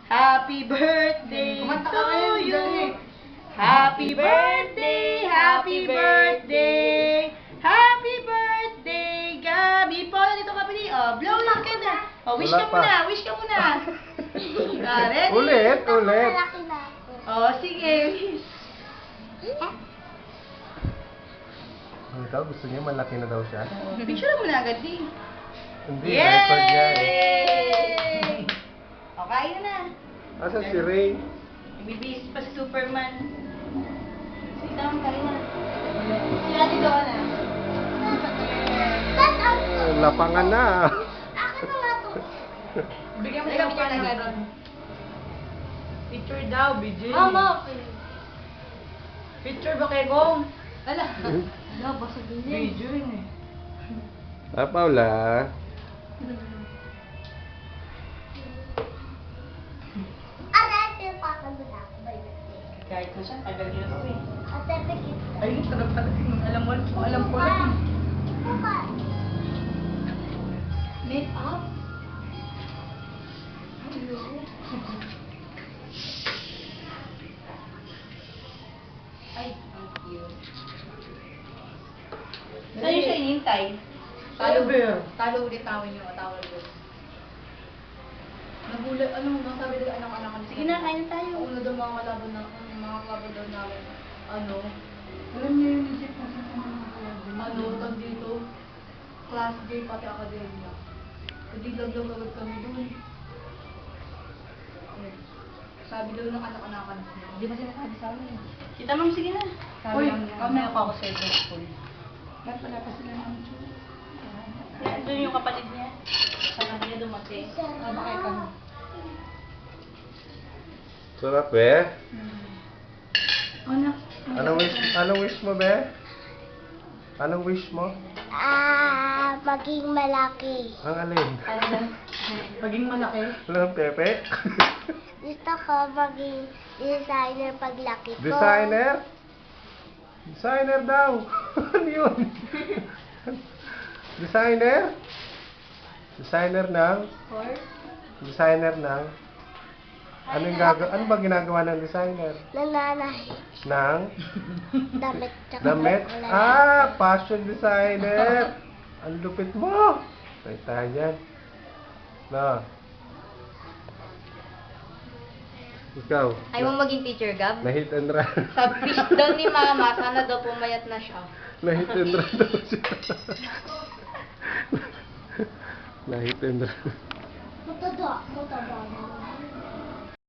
Happy birthday Kumanta ka to ngayon, you. dali. Happy birthday, happy birthday. Happy birthday, Gabi. Paula, dito ka pili. Oh, blow lang ka na. Oh, wish Wala ka pa. muna, wish ka muna. Ready? Ulit. Malaki na ako. Oh, sige. Ikaw, gusto niya malaki na daw siya? Oh, picture mo na agad, di. Hindi, record yan. Yay! O, kain na. Asan si Ray? Bibis pa si Superman. Sige naman, kain na. Sila dito ka na. Ba't ako? Lapangan na. Akin na nga to. Bigyan mo ng picture na agad. Picture daw, BJ. Mama, okay. Picture ba kay Gong? Ala. Wala, basta din yun. Video yun eh. Ah, Paula. Ate, pakagod ako. Bye. Kahit na siya, tagal nila ko eh. Ate, pikit ka. Ay, sarap pala. Alam ko lang. Buka. Make up? Ay, ang cute. Saan siya inintay? Talo ulit tawin yung tawag ko. Nagulat, masabi nila anak-anak ko. Sige na, kain na tayo. Una daw mga kalaban na, mga kalaban daw namin. Alam niyo yung music na Tag dito, class J pati academia. Hindi laglag agad kami doon. Sabi daw ng anak-anakan. Di ba sinasabi sa amin? Kita ma'am, sige na. Uy, kamaya pa ako sa school. Ba't wala pa sila ng church? Doon yung kapatid niya. Saka niya dumating. Bakit ka? Sarap, be. Anak. Anong wish mo, be? Anong wish mo? Maging malaki. Ang alin? Maging malaki. Walang pepe? Gusto ko maging designer paglaki ko. Designer? Designer daw. Ano yun? Designer? Designer ng? Designer ng? Ano ba ginagawa ng designer? Nananahi. Ng? Damit. Tsaka Damit? wala. Ah, fashion designer. Ang lupit mo. Ay, tayo yan. Na. Ikaw. Ayaw mo maging teacher, Gab? Na-hit and run. Sa wish daw ni Mama, sana daw pumayat na siya. Na-hit and run daw siya. Na-hit and run. Mataba. Mataba.